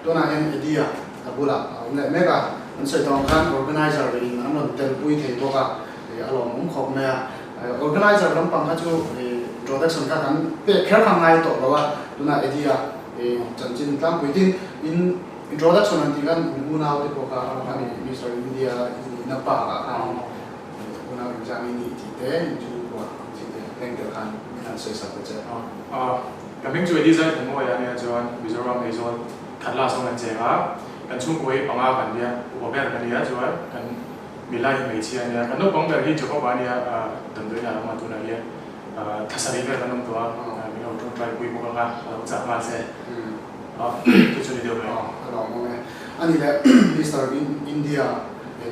ตัวนั้นเองเดียกับบุละเนี่ยแม่ก็มันใส่ตองขั้น organizer เองอันนั้นเต็มปุ้ยเทปก็อารมณ์ของเขาเนี่ย organizer ลำพังก็จะintroduction กันเป็นแค่ทำไงต่อแล้วว่าตัวนั้นเดียจันจินตั้งปุ้ยที่ introduction นั่นที่กันอุณาที่พวกเขาอันนี้มิสเตอร์อินเดียนับปากกันอุณาวิจารณ์นี้ที่เด่นจุดว่าที่เด่นเรื่องเดียวกันไม่น่าเสียสักเจ้ากับเพ่งจุดที่ใจถึงว่าอย่างนี้จวนวิจารณ์ในจวนขัดลาสองกันเจ้ากันช่วงคุยปังอากันเนี่ยอุปกรณ์กันเนี่ยจวนกันมีไล่ไม่เชียเนี่ยกันนกบังแบบที่จุดเขาว่าเนี่ยตั้งด้วยนะมาตัวนี้ทัศนีแบบนั้นตัวมีเราต้องไปคุยพวกเราเราจะมาเสียที่จุดเดียวเลยเรามองไงอันนี้แหละมิสเตอร์อินเดีย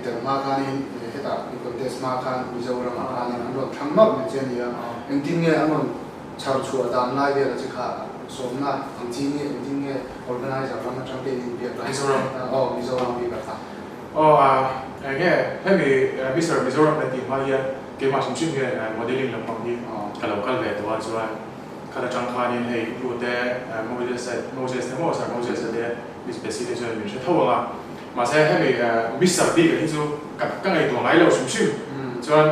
แต่มาการนี้เหตุการณ์มีคนเทสมาการมิโซรามาการนี้อันนั้นทั้งหมดเนี่ยเช่นนี้จริงๆเนี่ยอันนั้นชาวชัวดานไล่เดียวจะขาดสมนัดจริงๆเนี่ย organizer เรามาทำเป็นอินเดียมิโซรามีแบบนั้นแค่ให้มีมิสเตอร์มิโซราเป็นทีมมาเยอะเกี่ยวกับชิ้นเนี่ยโมเดลลิ่งลำพังที่กับเราก็เลยตัวจวนข้าราชการนี่ให้รู้แต่โมเดลเเนี่ยดิสเปซิลิสต์มีชื่อเท่าไหร่มาเสียให้มีมิสเตอร์ดีกับที่จูกับกันไอตัวไหนเราชิ้นจวน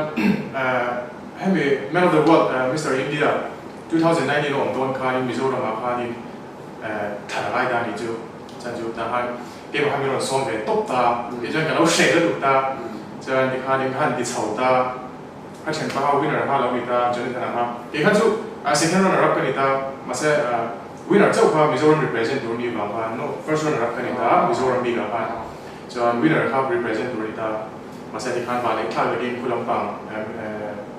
ให้มี Man of the World มิสเตอร์อินเดีย2009เราโดนคานิมิโซรามาคานิถ่ายรายการนี้จูจันจูแต่ให้เกี่ยวกับมีเราซ้อมเป็นตบตาอีกจนกันเราเช็คแล้วถูกตาจนที่คานิหันที่เฉาตาให้ฉันพาวินเนอร์มาเรามีตาจนถึงขนาดนั้นอีกขั้นจูsecond runner up กันนี่ตามาเสียวินเนอร์เจ้าพามิโซรัม represent ตัวนี้มาพา no first runner up กันนี่ตามิโซรัมมีกับพาจนวินเนอร์ครับ represent ตัวนี้ตามาเสียที่คันบาเล็กท่าเล็กคุณลำปัง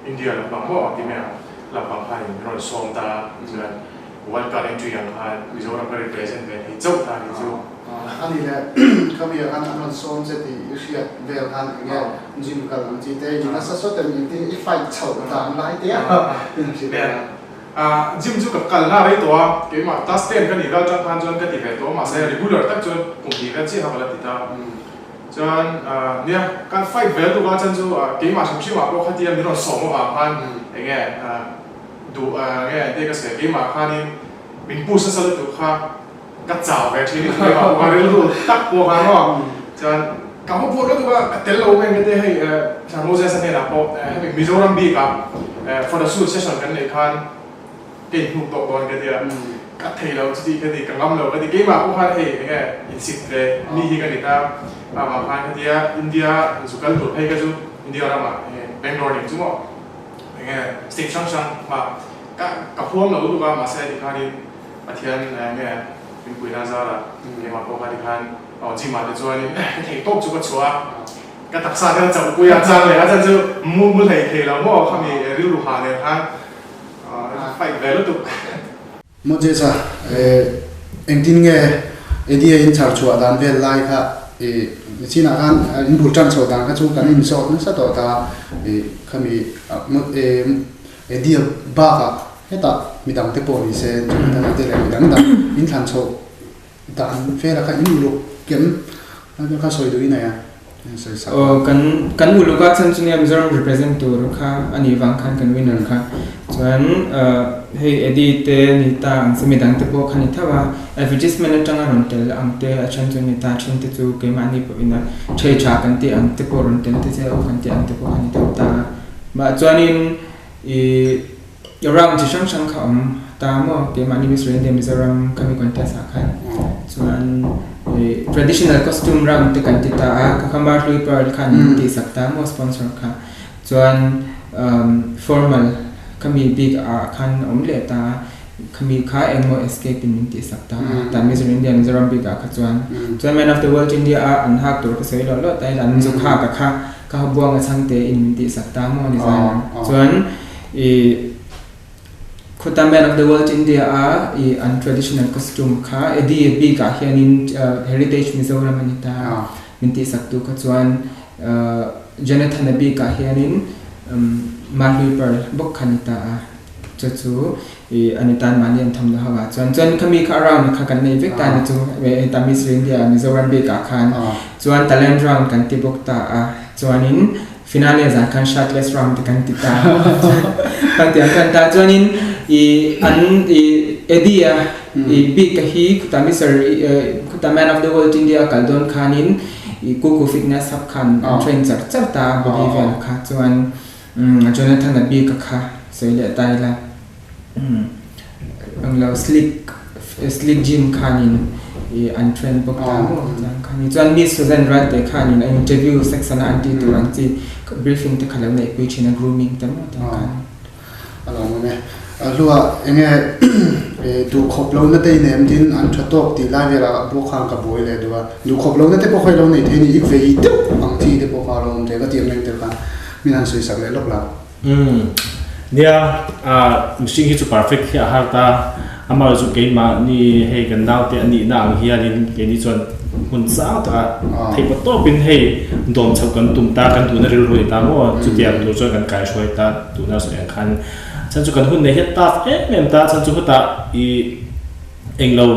อินเดียลำปังว่าที่แม่ลำปังพาอยู่เราซ้อมตาจนวันการเอ็นทรีอย่างพามิโซรัมก็ represent เป็นที่เจ้าตาที่จูอันนี้แหละเขามีอันนั้นซ้อมเสร็จที่ยุชยเวลกันอย่างเงี้ยจิมกันจีเตยิงสัสๆแต่มีที่อีไฟเฉาตามไล่เตี้ยเนี่ยจิมจูกับกันหน้าไรตัวเกี่ยวกับตัสเตนกันอีกแล้วจนพันจนกันอีกแล้วตัวมาเสียริบูลเลอร์ตั้งจนกลุ่มที่กันที่ทำอะไรติดตามจนเนี่ยการไฟเวลตัวจนจูเกี่ยวกับชิมว่าพวกเขาที่มีรถส่งมาพันอย่างเงี้ยดูเงี้ยเด็กเสียเกี่ยวกับพันนี่มีผู้สนับสนุนตัวเขากัดจ่าแบบที่นี่เกี่ยวกับว่าเรื่องรู้ตักพวกเขาเนาะจนเขาพูดแล้วก็ว่าเตลโลเองก็ได้ให้ชาวโมเสสเนี่ยนะพอให้มิโซรัมบีกับfor the suit session กันเลยคันเก่งถูกตกบอลกันเดียวกัดเทเราจริงๆกันดีกันล้ำเรากันดีเกี่ยวกับพวกเขาเองเนี่ยอินสิตเลยนี่ที่กันดีตามาพันกันเดียอินเดียสุกันตัวให้กันจูอินเดียเรามาแบงก์โรนี่จุ๊บอย่างเงี้ยสเตชันมากับพวกเราดูว่ามาเสียที่คันนี้อาทิตย์เนี่ยเป็นคุยน่าจะละเกี่ยวกับพวกเขาที่คันจริงมาจะช่วยนี่เทคโต๊ะจุกชัวก็ตักซากันจับกุยอาจารย์เลยอาจารย์จะมุ่งเลยเราว่าเขามีเรื่องลูกหาเนี่ยฮะไฟเวลตุกโมเดซ่าเอ็งทิ้งเงี้ยเดียอินชาร์ชัวดานเวลไลค่ะที่นักการอินบูจันชัวดานก็ช่วยกันอินโซนั่นสัตว์ตาเขามีเดียบ้าค่ะเฮ้ยตามีดังเทปโปลิเซนจุดนั้นเดี๋ยวมีดังอินทันโซดานเฟลค่ะอินลูกเก็มนั่นเป็นข้าสวยดูยังไงอ่ะkan mulu ka chan chunia Mizoram represent tur kha ani wang khan kan winner kha chuan hei edit te ni ta ang semidang te po khani thawa advertisement atanga ron tel ang te achan chu ni ta chin te chu ke mani po ina thei cha kan te ang te po ron tel te che o kan te ang te po khani ta ma chuanin I around chi sang sang kha ta mo ke mani Mizoram kami contest khan chuan traditional costume round te kan ti ta ka khamar hlui pearl khan ti sakta mo sponsor kha chuan formal kami big khan omle ta kami kha emo escape in ti sakta ta Mizoram big kha chuan Man of the World India an hak tur ka sei lo tai lan zu kha ka buang chang te in ti sakta mo design chuan Kota Man of the World India an traditional costume kha DAP ka hianin heritage Mizoram anita minti saktu ka chuan Jonathan Abi ka hianin Malui Pearl bok khanita chu anitan mani an tham la hawa chuan kami kha around kha kan nei vek ta ni chu Tamis India Mizoram be ka khan chuan talent round kan ti bok ta chuanin finale za kan shotless round kan ti ta kan ti kan ta chuanin Edia big hi kutami sir kutaman of the world India kaldon khanin kuku fitness hub khan train char ta body vel kha chuan Jonathan abi ka kha soile taila anglo slick gym khanin an train bok ta mo khanin chuan Miss Susan Rat te khanin interview section anti turanti briefing te khala nei pui china grooming ta mo ta khan along me lua enge du khoplo na te nem din an thatok ti la vera bo khang ka boi le duwa du khoplo na te po khoi lo nei theni ik vei tu ang thi te po kha lo te ka ti meng te ka minan sui sak le lok la nia machine hi chu perfect hi har ta amar zu ke ma ni he kan dau te ani na ang hianin ke ni chon hun sa ta thei pa to pin he dom chau kan tum ta kan tu na ril roi ta mo chu tiam tu cho kan kai shoi ta tu na so yang khan chan chu kan hun ne het ta mem ta chan chu ta I englo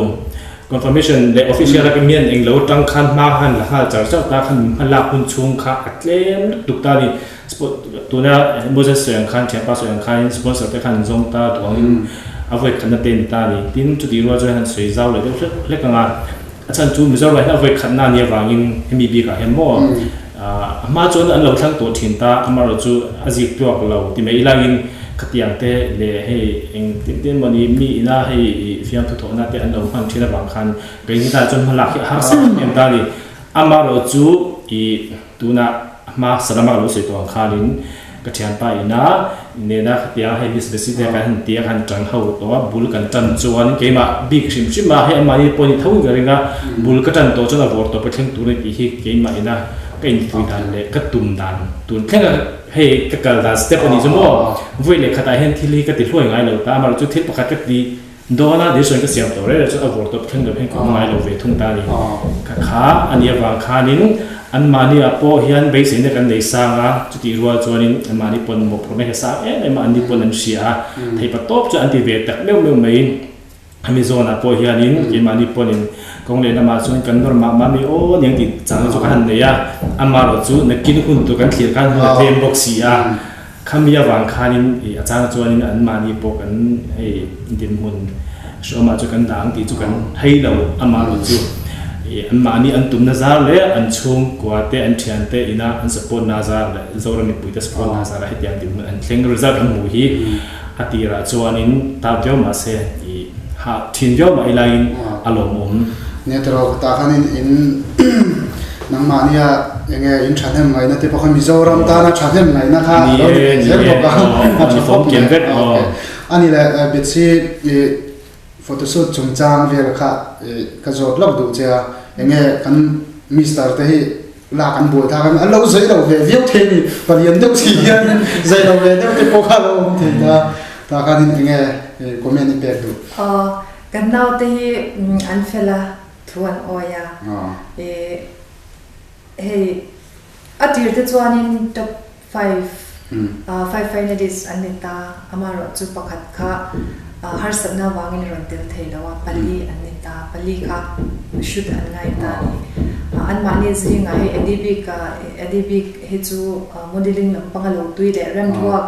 confirmation the official recommend englo tang khan ma han la ha char chau ta khan hala hun chung kha atlem tuk ta ni spot tu na Moses so yang khan chapa so yang khan sponsor te khan zong ta tuang avoi khan na ten ta ni tin chu ti ro jo han soi zau le de le ka nga achan chu mizor la avoi khan na ni wangin mb ka hemo ma chon an lo thang to thin ta amaro chu azik tuak lo ti me ilangin khatiang te le he eng tin mani mi ina he fiam thu thona te an lo phang thina bang khan pe ni ta chon hala khi har sam em ta ni amaro chu I tuna ma salama lo se to khalin ka thian pa ina ne na khatiang he bis besi te ka han tia han tang ho to bul kan tan chuan ke ma big sim sim ma he mani poni thau garinga bul ka tan to chona vor to pathleng tu ne ki hi ke ma ina ka in tui dan le ka tum dan tun thlenga he ka kal da step ani jumo voi le khata hen thili ka ti hloi ngai lo ta mar chu thil pakhat ka ti dona de soin ka siam to re chu avor to theng lo hen ko ngai lo ve thung ta ni ka kha ania wang khanin an mani apo hian be sin ne kan nei sanga chu ti ruwa chuanin an mani pon mo pro me ka sa e ma ani pon an sia thei pa top chu an ti ve tak meu mai Amazon apo hianin ke mani ponin kong le na ma chuan kan nor ma mi o niang ti chang chu kan ne ya amaro chu na kin hun tu kan thlir kan ha them box ya khamia wang khanin I achana chuanin an mani po kan ei din mun shoma chu kan dang ti chu kan hei lo amaro chu an mani an tum na zar le an chung kwa te an thian te ina an support na zar le zora mi pui te support na zar hetian ti an thleng result an mu hi atira chuanin ta tyo ma se ha thin jo mai lain alomum ne tro ta khanin in nang mania enge in thanem ngai na te pakha mizoram ta na thanem ngai na kha zer ko ka ni fom ken vet ani la bitsi photoshoot chungchang vel kha ka jot lok du cha enge kan mister te hi la kan boi tha kan allo zai lo ve viu the ni palian deu si hian zai lo ve deu te pokah lo the ta khanin enge comment pe du kan nau te an fela thuan oya hey atir te chuanin top 5 finalists anita amaro chu pakhat kha har sabna wangin rontel theilawa pali anita pali kha shoot an ngai ta ni an mani zinga he adb he chu modeling lampang lo tuile ram duak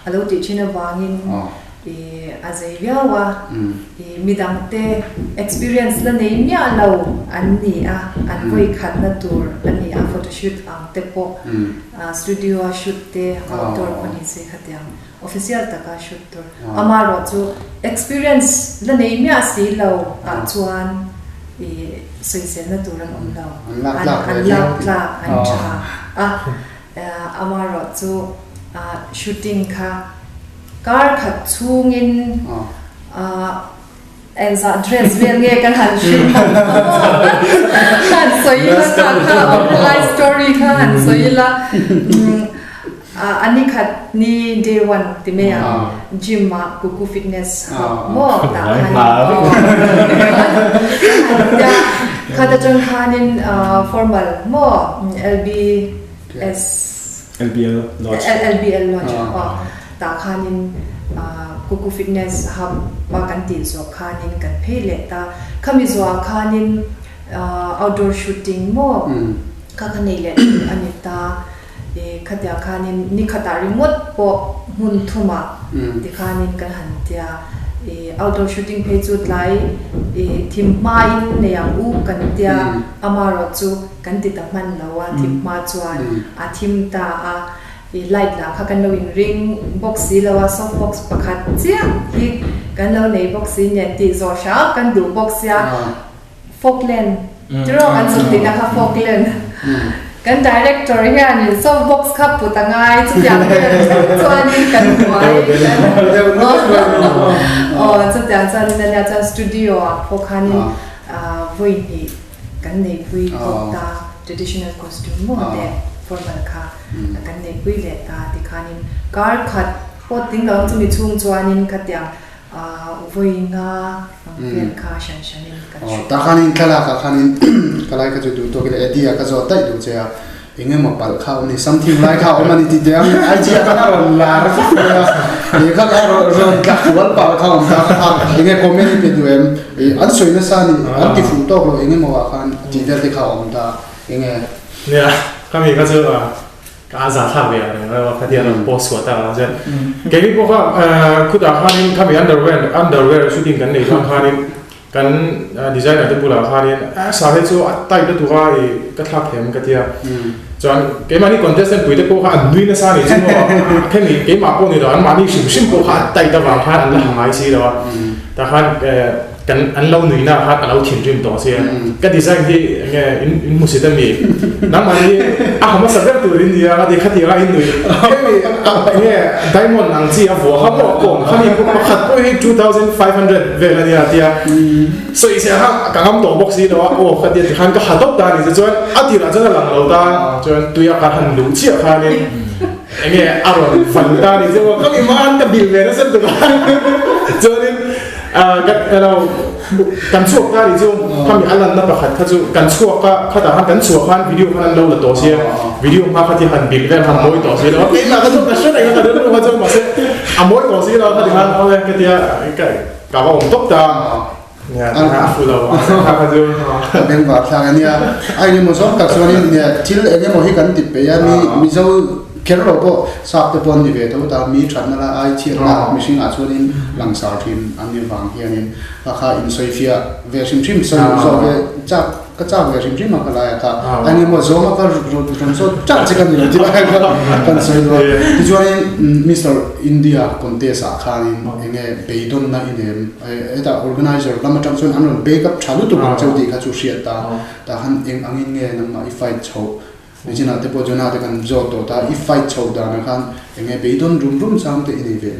alo ti china wangin azaiyawa midang te experience la nei mia lo anni an koi khat na tur anni photoshoot ang te po studio shoot te outdoor pani se khatyam official taka shoot tur amaro chu experience la nei mia si lo chuan soisen na tur an omlo an la an cha amaro chu shooting kha car khat chungin enza dress vel nge kan han shin han soila ka life story kha han soila ani khat ni day 1 timea gym ma kuku fitness mo ta ya khata chang khanin formal mo LBL lodge ta khanin kuku fitness hub ba kan ti zo khanin kan phele ta khami zo khanin outdoor shooting mo ka khanei le anita khatya khanin ni khata remote po mun thuma ti khanin kan hantia outdoor shooting page chu tlai thim ma in ne ang u kan tia amaro chu kan ti ta man lawa thim ma chuan a thim ta a light la kha kan lo in ring box si lawa soft box pakhat chia hi kan lo nei box si ne ti zo sha kan du box ya Falkland tro kan chu ti na kha Falkland kan director hian in soft box kha putangai chu yang chuan ni kan huai chu tiang chuan na cha studio a phokhanin voi ni kan nei pui ta traditional costume mo de formal kha kan nei pui le ta ti khanin car khat pot ting lo chu mi chung chuanin khatyang voi nga pen kha shan shanin kan ta khanin khala ka khanin kalai ka chu du to ke idea ka zo tai du che inge mo pal kha ni something like how many ti dem idea ka na la ra ni ka ka ro ka wal pa kha om ta kha inge comment pe du em an soi na sa ni an ti fu to lo inge mo wa khan ti der ti kha om ta ingeเนี่ยก็มีก็คือก็อาสาทำอย่างนึงแล้วก็ที่เราโพสต์ว่าต่างๆเช่นเกมี่พวกเขาคุณอาคารินเขามี underwear shooting กันในทางคารินกันดีไซน์อะไรตัวเราคารินสาเหตุว่าใต้ตัวก็กระทับเห็นกันที่จนเกมนี้คอนเทสต์ปุ๋ยเด็กพวกเขาดุยนะสานี่จริงว่าแค่นี้เกมมาพวกนี้เราอันมานี่ชิมพวกเขาใต้ตัวเราอันละหายสิเราแต่เขากันอันเราหนุ่ยนะฮะเราถิ่นริมต่อเสียก็ดีไซน์ที่เงี้ยอินมุสิตมีน้ำมันที่ผมมาสับเรื่องตัวรินเดียก็ดีขัดที่เราอินหนุ่ยเงี้ยไดมอนด์อังจีอ่ะหัวเขาบอกก่อนเขามีพวกขัดก็ให้2,500เวลาเดียวที่所以เสียฮะการทำตัวบ็อกซี่เราโอ้ขัดที่ขันก็ขัดตบตานี่จะจวนอาทิตย์ละจะหลังเราตาจวนตัวอยากการหันหลุดเชี่ยขันนี่เงี้ยอารมณ์ฝันตานี่จะว่าก็มีมันกับบิลเวนัสตัวจวนเรากันชั่วก็ดิจูถ้ามีอะไรนั่นประคัดถ้าจูกันชั่วก็ถ้าแต่กันชั่วขันวิดีโอขันเราละตัวเสียวิดีโอมาขัดที่ขันบิลเวนขันมวยตัวเสียแล้วเอ้ยเราต้องกันชั่วไหนก็ได้รู้ว่าจะมาเสียมวยตัวเสียเราขัดที่ขันเอาเลยก็ที่กับว่าผมตบตาเนี่ยนะฟูเราขัดจูเป็นแบบทางนี้ไอ้เนี่ยมันชอบกับส่วนนี้เนี่ยที่ไอ้เนี่ยมันให้กันติดไปยันมีเจ้าแค่เราก็ทราบแต่ปนดีเวทแต่มีฉันนั่นละไอเชียร์ละมิชิงอาชวนินหลังสาวทีมอันนี้วางเฮียนินราคาอินโซเฟียเวชิมชิมโซเวจับก็จับเวชิมชิมมาก็ได้ค่ะอันนี้มันโซมาก็รุนโซจับจะกันอยู่ที่บ้านกันสวยด้วยที่จวนนี้มิสเตอร์อินเดียคนเตะสาขานินเองเบย์ดอนนะอินเดียไอ้แต่ organizer แล้วมาจังส่วนอันนั้นเบย์กับชาลุตุกันเจ้าดีค่ะจูเชียตาแต่ฮันเองอันนี้เนี่ยนั่นมาอีไฟโชนี่จีน่าเตปโจน่าเตกันโจโตตาอีไฟโชว์ดานะครับเองเบย์ดอนรุ่มซ้ำเตอินเดีย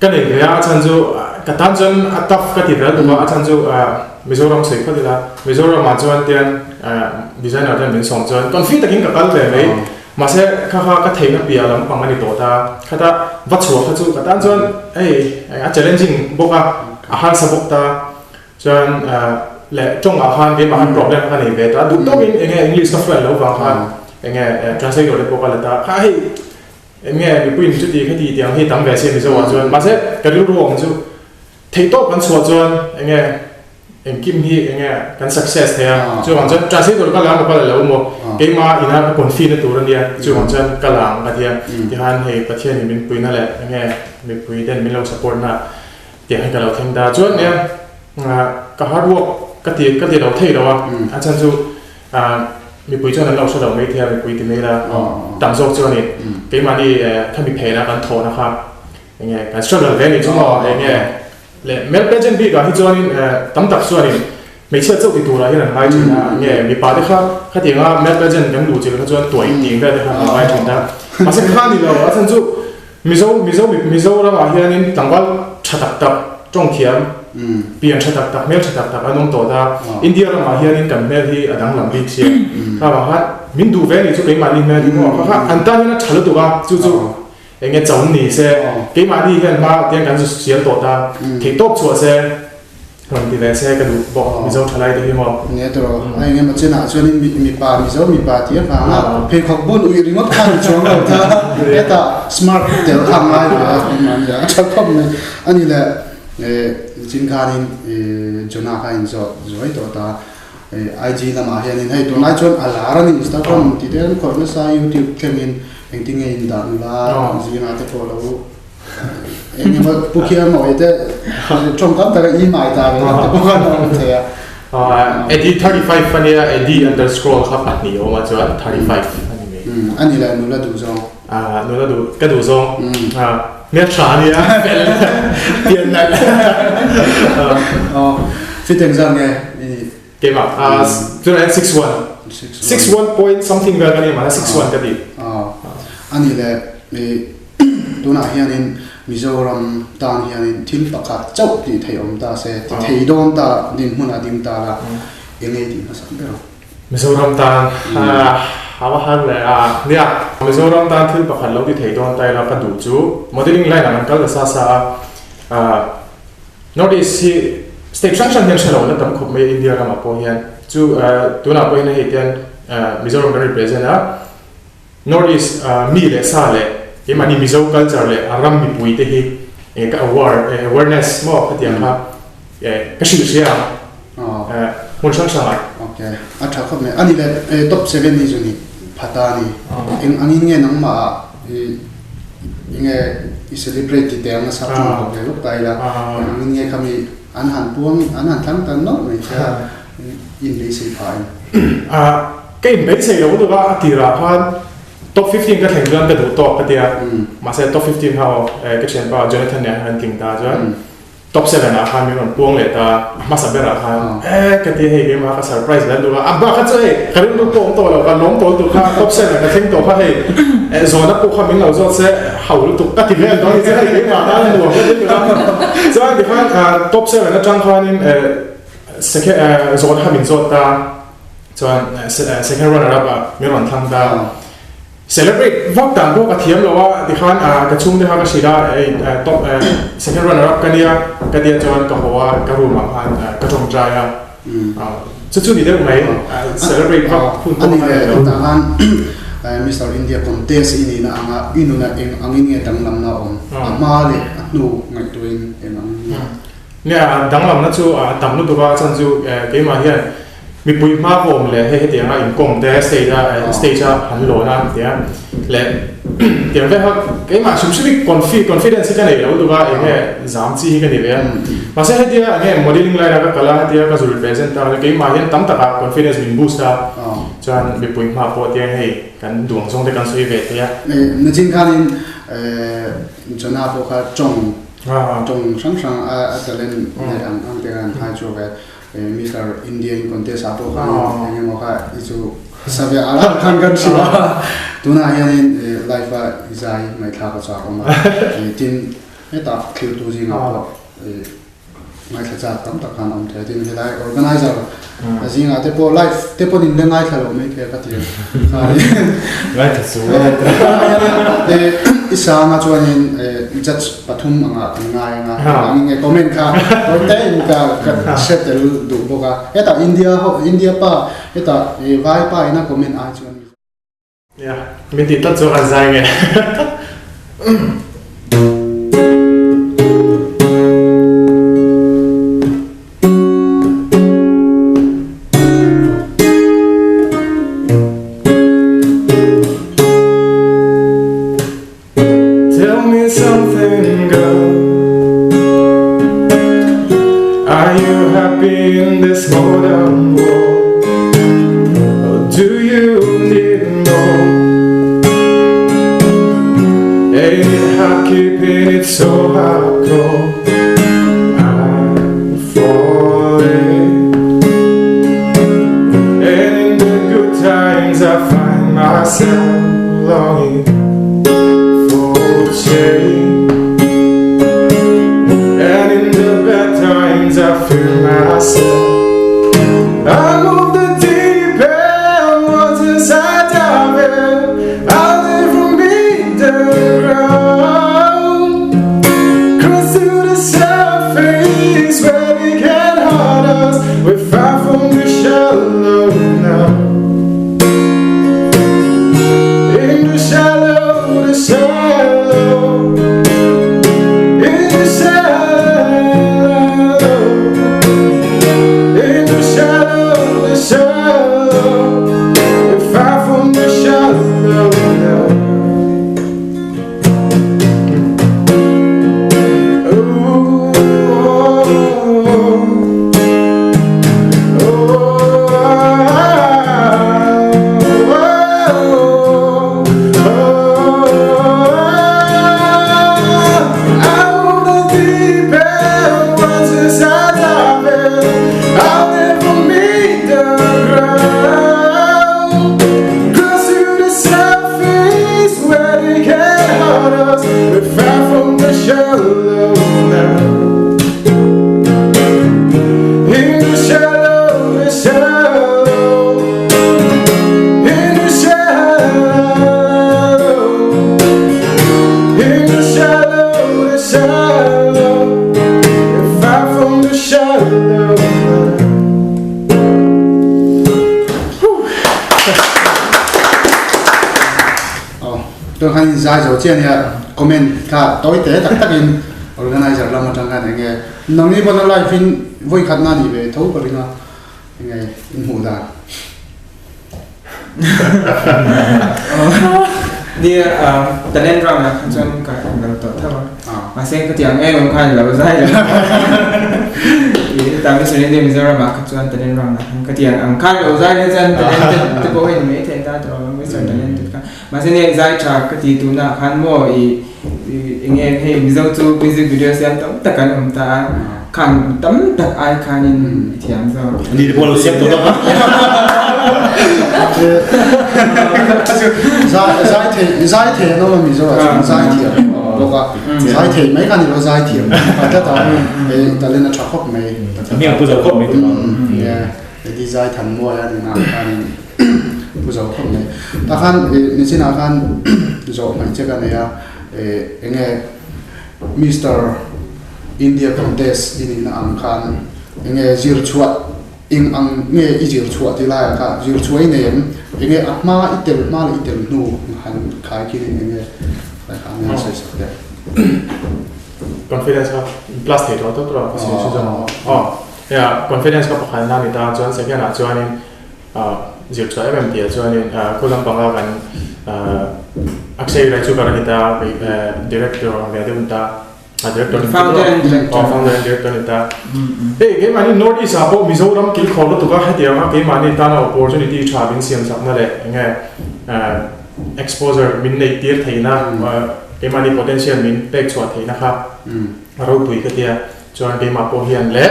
ก็เนี่ยเดี๋ยวอาจารย์จูกัตันจนอัตฟก็ติดแล้วตัวอาจารย์จูมิโซรัมเสกก็ติดแล้วมิโซรัมมาจวนเตียนดีไซเนอร์เตียนเป็นสองจวนตอนฟีตะกินกับกันเลยไหมมาเสกข้าก็เทนกับเปียแล้วปังมันในตัวตาข้าตาวัดชัวข้าจูกัตันจวนอาจจะเล่นจริงบอกว่าอาหารสบุกตาจวนและจงอาหารเป็นอาหารโปรแกรมกันนี่เวทดูตัวเป็นอังกฤษก็ฟังแล้วฟังกันtranslate เลยบอกว่าเลยตาข้ามีปุ่นจุดดีแค่ดีเดียวให้ตั้งแบบเช่นมิโซว่าจวนมาเสกก็รู้ว่ามันจูเทโต้กันชัวจวนกิมฮีกัน success เทียจวนจวน translate ตัวก็แล้วก็เลยแล้วมั้งเกมมาอินาคนฟีนตัวนี้จวนจวนก็หลังกันเทียที่ฮันให้ประเทศนี้เป็นปุ่นนั่นแหละมีปุ่นเด่นมีเรา support นะเดี๋ยวให้กับเราทิ้งดาจวนเนี่ยก็ hard work ก็ตีเราเท่แล้วอาจารย์จูมีปุ๋ยจวนนั้นเราช่วยเราไม่เทียมีปุ๋ยที่ไม่ได้ต่างโซกจวนนี่เกมมาดีถ้ามีเพลนะกันโทนะครับการช่วยเราเรื่องนี้ชั่วโมงและเมลเปเจนบีกับที่จวนนี่ตั้งตักส่วนนี่ไม่เชื่อเจ้าติดตัวอะไรนั่นไม่จริงนะมีป่าที่ครับถ้าเดี๋ยวว่าเมลเปเจนยังดูจริงถ้าจวนตัวจริงได้ครับไม่จริงนะมาสักครั้งนี่เราอาจารย์จูมิโซเราว่าเฮียนี่ต่างว่าชัดตักจงเทียมเปลี่ยนชัดตักเมลชัดตักอันนั้นตัวตาอินเดียเรามาเฮียนี่กับเมลที่ดังหลังบิ๊กเชียถ้าว่ามินดูเวนี่จู่เกมมาดีเมลที่ว่าเขาอันนั้นน่ะชัดตัวจู่เจ้าหนี้เสียเกมมาดีเห็นมาเตียงกันจะเสียตัวตาที่ตบชัวเสียคนที่เวเสียกันดูบอกมิโซทลายที่มั้งเนี่ยตัวมันจะน่าชวนมีป่ามิโซมีป่าที่ข้างเพลงของบุญอุยริมดข้างช่วงเราท่าแต่ smart เดี๋ยวทำอะไรมันจะชอบทำเลยอันนี้แหละจินคานินจนาคาอินโซไว้ตัวตาIG นำมาเห็นให้ตัวนั้นชวนอะไรนี่ Instagram ที่เดินคนนั้นใช้ YouTube เข้มอินเองที่เงินดันละจีน่าจะพอแล้ว em mà bút kia ngồi thế trong các cái email ta cái bút kia nó thế à Eddie 35 fania Eddie underscore khắp bát ni ôm cho 35 anh này là nó là đủ rồi nó là đủ cái đủ rồi miết trả đi á tiền này phi tiền rằng nghe cái mà cho nên 61 point something về cái này mà 61 cái gì anh này là tôi nói hiện nay Mizoram tan hiện nay thil pakhat chau ti thei om ta se ti thei don ta din huna dim ta la enge ti na sak bero Mizoram tan hawa han le nia Mizoram tan thil pakhat lo ti thei don tai la ka du chu modeling line an kal sa sa notice state function hian shalo na tam khop me India ka ma po hian chu tu na po hian he tian Mizoram ka represent a notice mi le sa le cái mà Mizo culture le aram mi pui te hi cái awareness mo cái tiếng ha cái sự sự muốn sang sang ok acha khop me ani le top 7 ni juni phata ni anh nghe nang ma nghe celebrate te ang sa chung le lúc tai la anh nghe kami an han thang tan no me cha in le sei phai cái in base lo do ga tira phan top 15 cái thành viên cái đầu top cái dia mà sẽ top 15 hao cái chuyện bao Jonathan này hắn tiếng ta cho top 7 là hắn mình buông lại ta mà sao bây giờ hắn cái dia hay cái mà cái surprise là đúng không à cái chơi cái lúc buông to là cái nón to tụ khác top 7 cái thing to khác hay rồi nó buông mình là rồi sẽ hậu lúc tụ cái tiếng đó thì sẽ cái mà hắn buông cái đấy cho nên thì hắn top 7 nó trang hắn second rồi hắn mình rồi ta cho second runner up mình hoàn thành ta celebrate vóc tàn vô cả thiếm lo thì khan cái chung thì cái gì đó top second runner up cái dia cho anh cái hoa cái room mà han cái trong trai chút chút thì đấy mấy celebrate vóc phun anh này ta han Mr. India contest ini na anga inu na angin nge tang lam na om ama le atnu ngai tuin em ang nè dang lam na chu tam nu tu ba chan chu cái mà hian mi pui ma vom le he tiang a in kong te stage han lo na tia le tiang ve ha cái mà sum sum confidence cái này lo du ba nge zam chi cái này ve mà se he tia nge modeling line ka kala tia ka zu represent ta cái mà hiện tam ta confidence min boost ta chan mi pui ma po tia he kan duang song te kan sui ve tia na jing khanin chona po kha chong sang sang a talent ang te kan ha chu ve Mr. Indian contest apo khan yang mo kha isu sabe ala khan kan siwa tuna hian life izai mai tha ka cha ko ma tin eta khil tu jing apo mai tha cha tam ta khan am the tin helai organizer ajing ate po life te po din lengai thalo me ke ka ti right so isa nga chuanin judge pathum anga ngai nga nge comment kha toite in ka settle du boka eta India pa eta vai pa ina comment a chuan yeah min ti ta chu an zai nge tôi hay giải rồi chuyện này comment cả tối tế tất in organizer làm trong cái này nghe nông nghiệp bọn lại phim vui khát na đi về thấu cái nào nghe hù ta dia talent ram na chon ka lo to thawa ma sen ka tiang em khan lo zai i ta mi sen de Mizoram ma ka chon talent ram na ka tiang ang khan lo zai le jan talent te ko hin me the ta to mi sen talent ka ma sen ye zai cha ka ti tu na khan mo i nghe hey Mizo chu music video xem tam tak kan ta khan tam tak ai khan in thiam zo đi bộ xem tôi đó giải thể nó là Mizo à giải thể đúng không giải thể mấy cái này nó giải thể và cái đó ta lên là chọc khóc mấy miệng bây giờ khóc mấy đi giải thành mua là nào anh bây giờ khóc mấy ta khan như thế nào khan rồi mấy cái này à nghe Mr. India contest in ang khan nghe zir chuat in ang nghe zir chuat thì lại cả zir chuai này nghe ma itel nu han khai ki nghe lại khang nghe sai sai confidence ka plus thei to to ka se chu jang ya confidence ka pakhan na ni ta chuan se na chuan in zir chuai em tia chuan in kulam panga kan akshay rai chu ka ni ta director ve de ta director founder and director ni ta cái mani Northeast apo Mizoram kil kholo to ka hatia ma cái mani ta na opportunity tha bin siam sak na le nge exposure min nei tir theina cái mani potential min pek chwa theina kha ro pui ka tia chuan cái ma po hian le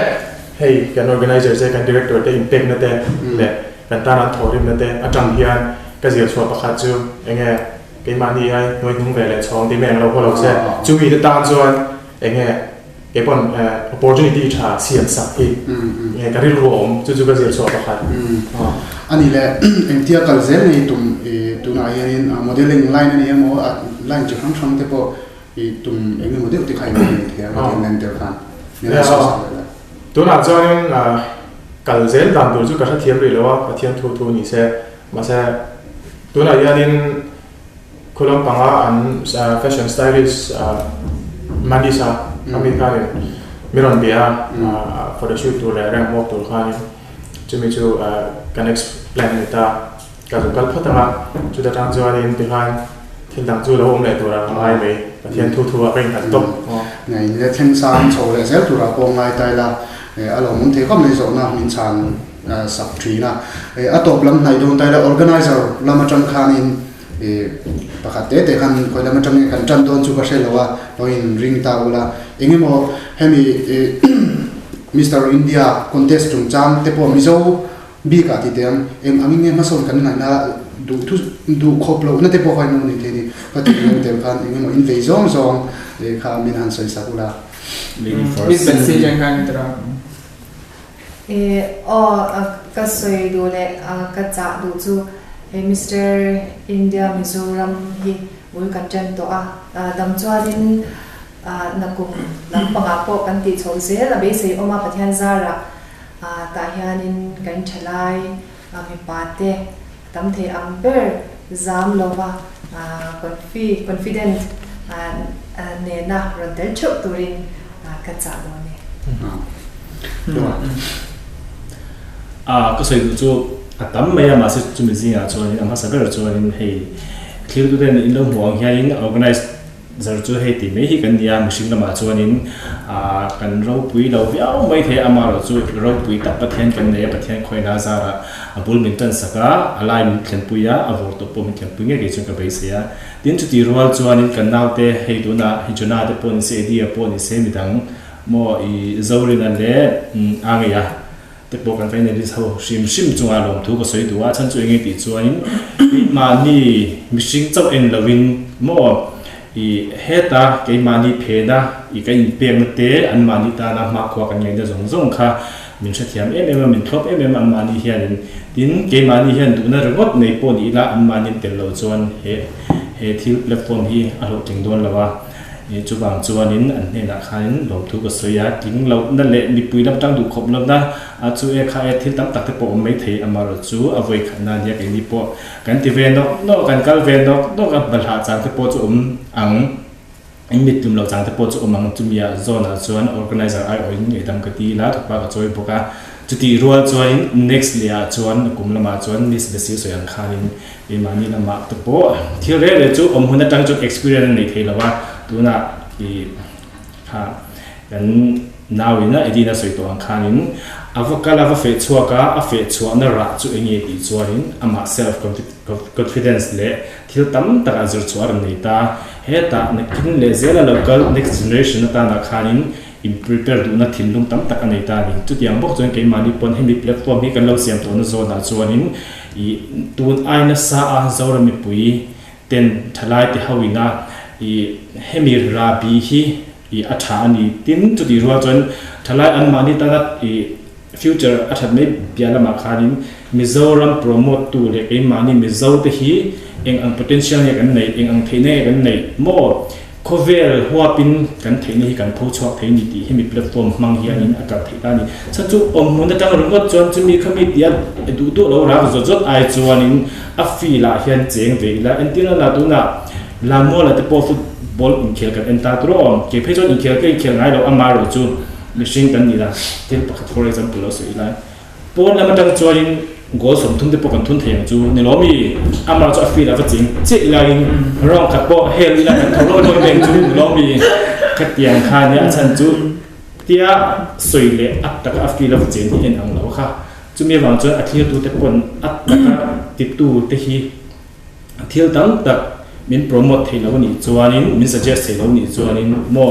hey kan organizer se kan director te impact na te le kan ta na thorim na te atang hian ka zia chwa pakha chu nge cái mani ai noi nung ve le chong ti meng lo ko lo se chu wi ta chuan nghe cái bọn opportunity trả siết sạch thì nghe cái điều ổn chú cái gì so bạc hạt anh ấy là em tiếc cái gì này tụi này hiện modeling line này em có line chỉ không xong thế bộ tụi em model thì khai mình thì em có nên được không nên là tụi nào cho nên cái gì làm tụi chú cái thiam rồi lo cái thiam thu như thế mà sẽ tụi này hiện Kulam panga an fashion stylist Mandisa kami kani miron bia for the shoot to le rang mok to khani chumi chu can explain ta ka zu kal phatanga chu da tang chuan in behind thil dang chu lo om le to ra mai me pathian thu thu a ring kan top ngày le theng san cho le zel tu ra ko ngai tai la alo mun the khom le zo na min chan sap thri na atop lam nai don tai la organizer lama tang khanin pakhat te kan khoi lama tang kan chan don chu ka shelawa noin ring ta ula engemo hemi Mr. India contest chung chang te po Mizo bi ka ti tem em angin ma son kan na du khoplo na te po khai no ni the ni ka ti no te kan engemo in ve zong zong kha min han sai sakula Miss Betsy jang kan tra ka soi do le ka cha du chu Mr. India Mizoram hi mul kan chan to dam chuanin nakum lam panga po kan ti chho se la be sei oma pathian zara ta hianin kan thalai mi pate tam the amber zam lova confident ne na rodel chok turin ka cha do ne cái sự chú tấm mấy mà sẽ chuẩn bị gì à cho nên mà sẽ rất cho nên hay khi tôi đến in đông hoàng hay in organize giờ cho hay thì mấy cái nhà mình sinh mà cho nên cần rau bưởi đầu véo mấy thế mà rồi cho rau bưởi tập bắt hen cần này bắt hen khơi na ra là bul mình tân saka alai mình cần bưởi à vô tổ mình cần bưởi cái chuyện cái bây giờ đến chút đi rồi cho nên cần nào thế hay đó na hay cho na thế pon sẽ đi pon sẽ mình đăng mua dầu lên này anh ấy te po kan fain ni tho sim chunga lom thu ko soi duwa chan chu nge ti chuanin ma ni mishing chau en lovin mo i heta ke ma ni pheda i ka in peng te an ma ni ta na ma khwa kan ngai da zong zong kha min sha thiam em min thop em an ma ni hian tin ke ma ni hian du na rongot nei pon i la an ma ni tel lo chuan he thil platform hi a lo ting don lawa chu wang chuanin an hne na khain lom thu ka soya king lo na le mi pui lam tang du khop lam na a chu e kha e thil tam tak te po mai thei amaro chu avoi khana nia ke ni po kan ti ve no kan kal ve no ka balha chang te po chu ang mit tum lo chang te po chu ang chumia zona chuan organizer ai oin nge dam ka ti la thpa ka choi boka chuti rual chuan next lia chuan kumlama chuan nis besi so yang khanin e mani na ma te po thil re chu huna tang chu experience nei thei lawa tuna i ha kan nawina edina soi to ang khanin avakala va fe chuaka a fe chuana ra chu engi ti chuarin ama self confidence le thil tam taka zur chuar nei ta heta nakin le zela local next generation ta na khanin in prepare du na thinlung tam tak anei ta ni chu tiang bok chuan ke mani pon hemi platform hi kan lo siam to na zona chuanin i tun aina sa a zawra mi pui ten thalai te hawina i hemi rabi hi i atha ani tin chu di ruwa chuan thalai an mani ta na i future athat me pialama khanin Mizoram promote tu le ke mani mizo te hi eng ang potential ya kan nei eng ang theine kan nei mo cover huapin kan theine hi kan pho chhuak theini ti hemi platform mang hianin aka theitani chachu mun da tang rungot chuan chumi khami tia du du lo ra zo zot ai chuanin a fi la hian cheng ve la entina la tu na la mo la te po football in khel kan enta tro ke phejon in khel ngai lo amaro chu machine kan ni la tel pakhat for example lo so ila pon la matang chuanin go som thum te po kan thun theng chu ni lomi amaro chu a fi la va ching che la in rong khat po hel la kan thoro lo beng chu ni lomi khatiang kha ne achan chu tia soile at tak a fi la va chen ni en ang lo kha chu me wang chu a thil tu te pon at tak tip tu te hi thil tam tak min promote thei lo ni chuanin min suggest thei lo ni chuanin mo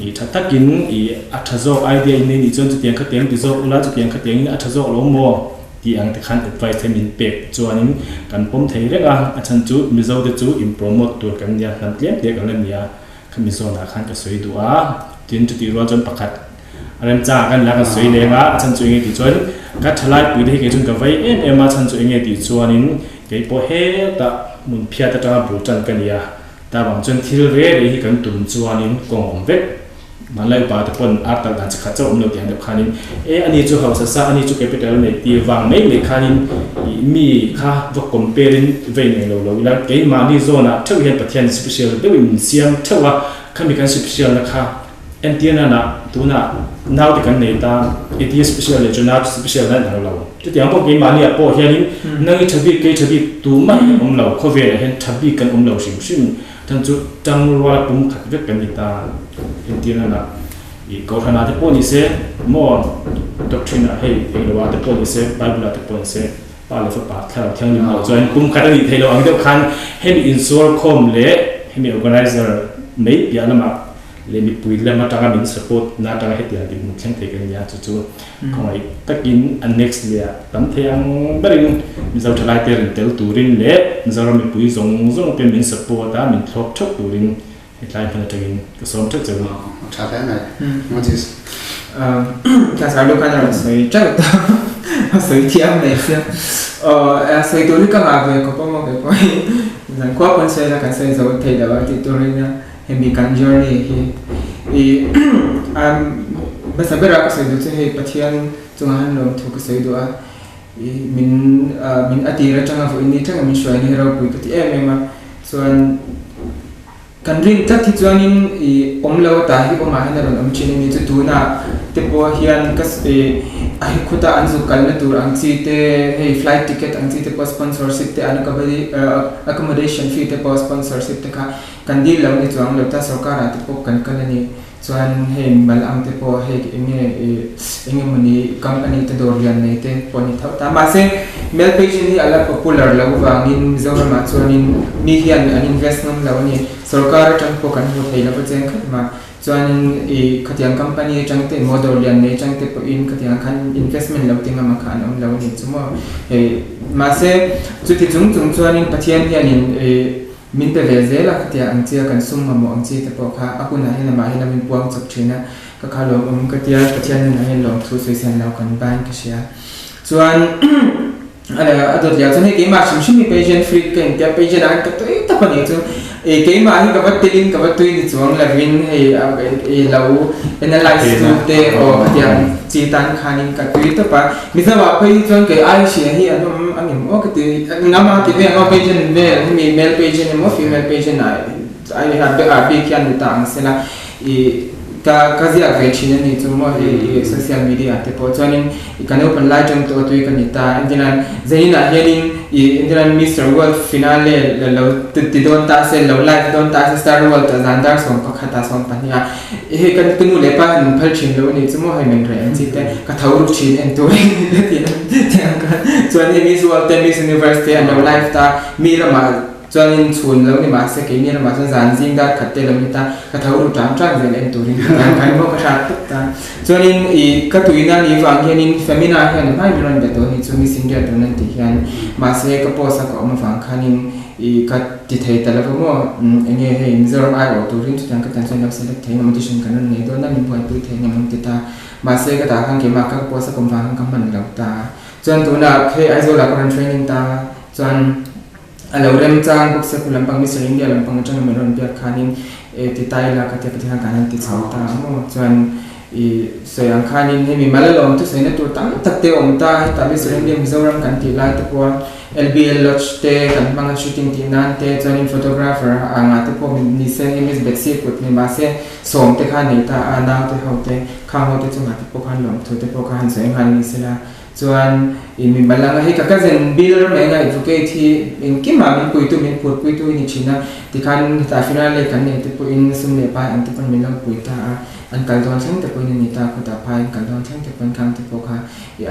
i thatakin i athazo idea ni chon chu tiang kha tiang ti zo ula chu tiang kha tiang in athazo lo mo ti ang te khan advice the min pek chuanin kan pom thei rega achan chu mizo de chu in promote tur kan ya kan tlem te kan lemia khamisona khan ka soi duwa tin chu ti ro chon pakhat aram cha kan la ka soi lenga achan chu nge ti chon ka thalai pui de ke chun ka vai em achan chu nge ti chuanin ke po he ta mun phia ta ta bu chan kan ya ta bang chon thil re re hi kan tum chuanin kong vek manlai pa te pon art dan cha cha umlo ti han de khanin e ani chu house sa ani chu capital ne ti wang mai le khanin mi kha va comparing ve ne lo lo la ke ma ni zona thau hian pathian special de win siam thawa khami kan special na kha antiana na tuna now de kan nei ta it is special le jona special na lo chu ti ampo ke ma ni a po hianin nang i thabi ke thabi tu ma lo khove hen thabi kan lo sim tan chu tang ro pum khat vek kan ni ta intina na i ko thana te poni se mo doctrine hey lo te poni se bible te poni se pa le fa pa thla thang ni mo join pum khat ni thelo ang de khan hem insure khom le hem organizer nei pia lama le mi pui le ma tanga min support na tanga hetia di mu cheng te kan ya chu khoi takin an next le tam thang barin mi zau thalai te rin tel turin le zaro mi pui zong pe min support ta min thok thok turin headline kan takin ka som thak chang cha ta nai notice ka sa lo kan ra soi cha ta soi thiam nei sia soi to ni ka ma ve ko pa mo ke ko nan ko kon sai la kan sai zo thei da ba ti to rin na hemi kan journey hi basa bera ka sai do che he pathian chungan lo thu ka sai do a min atira changa fo ini changa min shwai ni ro pui ka ti em chuan kan ring ta thi chuanin I omlo ta hi oma hena ron am chini ni chu tuna te po hian kas e ai khuta anzu kalna tur ang chi te hey flight ticket ang chi te po sponsorship te an ka bari accommodation fee te po sponsorship te ka kan dil lo ni chuang lo ta sarkar te po kan ni chuan hey mal ang te po hey enge mani company te dor lian nei te po ni thau ta ma se mail page ni ala popular lo wangin Mizoram ma chuanin mi hian an investment lo ni sarkar tang po kan ho thei la pa cheng khat ma chuanin I khatiang company tang te model lian nei tang te po in khatiang khan investment lo tinga ma khan om lo ni chumo e ma se chu ti chung chuanin pathian hianin min pe ve zela khatia ang chia kan sum ma mo ang chi te po kha akuna hena ma hena min puang chak thina ka kha lo khatia pathian na hen lo thu soi san lo kan ban ka sia chuan adot ya chane ke ma shim shim page free kan tia page an ka to ta pa ni chu cái mà hi kavat tin kavat tui ni chuang la win he lo analyze tu te o yang chi tan khanin ka tui to pa mi sa wa phei chuan ke ai sia hi anh em o ka ti ngama ki ve ngo page ni male page ni mo female page na ai ha be a be kyan ta ang sela ka zia ve chin ni chu mo he social media te po chuanin kan open live jam to tui kan ta indian zaina heading indian Mr. World finale lo ti don ta se lo live don ta se Star World ta zandar song pa khata song pa nia he kan tunu le pa hin phal chin lo ni chu mo he men re chi te ka thau ru chin en to ti ka chuanin Miss World te Miss Universe te lo live ta mi ra ma chuanin chhun lo ni ma se ke mi ra ma chuan zan jing da khatte lo mi ta ka thau ru tang tang zen en to rin kan mo ka shat ta chuanin ka tuina ni wang hianin femina hian mai mi ron be to ni chu Miss India to nan ti hian ma se ka posa ka ma wang khanin ka ti thei ta la mo enge he Mizoram ai ro to rin chu tang ka tan chen lo select thei competition kan ne do na min poi pui thei ni mong ti ta ma se ka ta khang ke ma ka posa kom wang ka man lo ta chuan tu na ke ai zo la kan training ta chuan alo rem chang buk se kulam pang Mr. India lam pang chang meron bia khanin ti tai la ka te ka hang kan ti chau ta mo chuan soyang khanin he mi malalom tu se na tur tam tak te om ta ta Mr. India Mizoram kan ti lai ta po LBL lodge te kan pang shooting ti nan te chuan photographer anga te po ni se image betsy put ni ma se som te khan nei ta ana te ho te khang ho te chunga te po khan lom thu te po khan se han ni se la chuan mi balanga he ka zen bill me nga advocate hi in kima min puitu min put puitu ni china ti khan ta finale kan ne te po in sum le pa an te pon min lo puita an kal don thang te po ni ta ko ta pa kal don thang te pon khang te po kha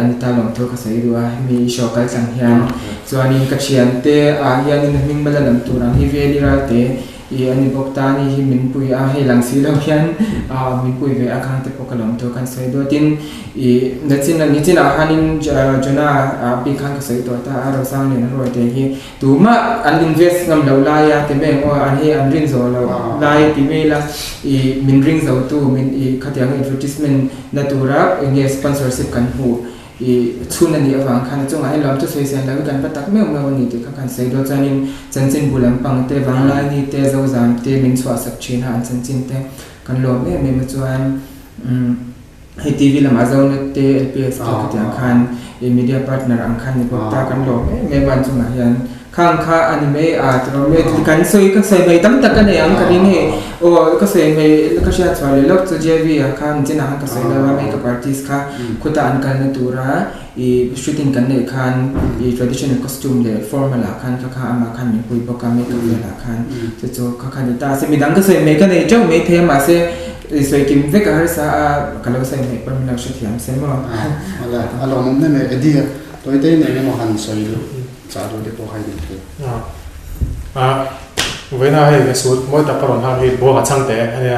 an ta lom tho ka sai ruwa mi show kal chang hian chuan in ka chian te a hian in ming balalam turang hi veli ra te ani bokta ni hi min pui a he lang si lo hian min pui ve a khang te po kalom to kan sai do tin na chin ni chin a hanin jona bi khang ka sai to ta a ro sang ni na ro te hi tu ma an invest ngam lo la ya te me ngo an hi an rin zo lo lai ti me la min ring zo tu min khatyang advertisement na tura nge sponsorship kan hu chuna ni awang khan chunga ai lam tu sei sen la kan patak me ni te kan sei do chanin chanchin bulam pang te wangla ni te zo zam te min chwa sak chin han chanchin te kan lo me chuan he TV lam azon te LPS te ka khan media partner ang khan ni bokta kan lo me ban chunga hian khang kha anime tro me kan soi ka sei mai tam tak kan yang ka ring he o ka sei mai ka sha chwale lok chu JV khan china ka sei la makeup artist kha khuta an kan na tura shooting kan ne khan traditional costume le formal khan kha ama khan ni pui boka makeup la khan chu kha khan ta se midang ka sei mai ka nei chau me the ma se soi kim ve ka har sa ka lo sei mai par mina shithiam se mo ala alo mom ne me edia toy te ne mo han soi lu cha do de po hai ni ke với na hay cái số mỗi tập phần ham hi bo ha chang te ania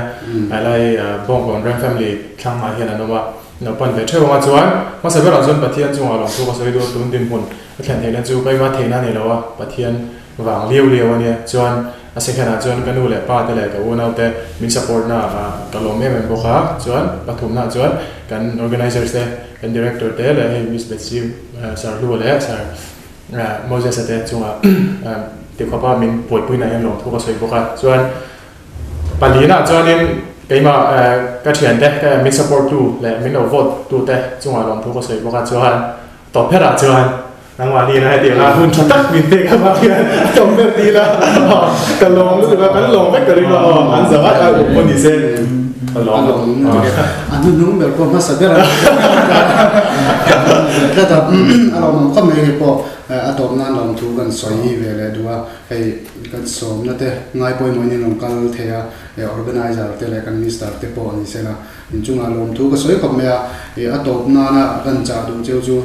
ai lai bong kon ram family khang ma hian anoma no pan ve theu ma chuan ma sa beron zon pathian chunga long thu ka soi do tun tin hun thlen thei na chu bai ma thei na ni lawa pathian wang liu ania chuan a sekhana chuan kanu le pa te le ka wona te min support na ka lo me bo kha chuan pathum na chuan kan organizers te kan director te le he Miss Betsy sar lu le sar Moses te chunga te khapa min poi pui na yan long thu ka soi bo kha chuan palina chuanin keima ka thian te ka min support tu le min vote tu te chunga long thu ka soi bo kha chuan to phera chuan nangwa ni na ti la hun tak min te ka ba hian tom be ti la ka long lu ka kan long be ka ri lo an za wa a ko ni se long an nu mer ko ma sa bera ka ta alo mo khom me po atom nan long thu kan soi ve le duwa hei kan som na te ngai poi mo ni long kal thea organizer te le kan minister te po ni se la in chunga lom thu ka soi khom me atom na na kan cha du cheu chu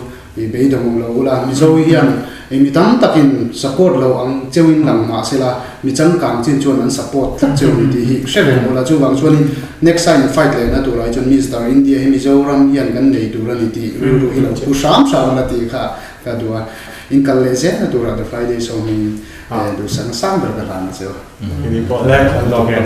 be dong lo la mi zo hian mi tam takin support lo ang chewin lang ma se la mi chang kam chin chuan an support tak cheu ni ti hi shele mo la chu wang chuan next time fight le na tu lai chun Mr. India he mi zo ram hian kan nei tu ra ni ti ru hi lo pu sham la ti kha ka duwa in kal le se na tu ra the Friday so mi du sang ber ka ran cheu ini po le kan lo ke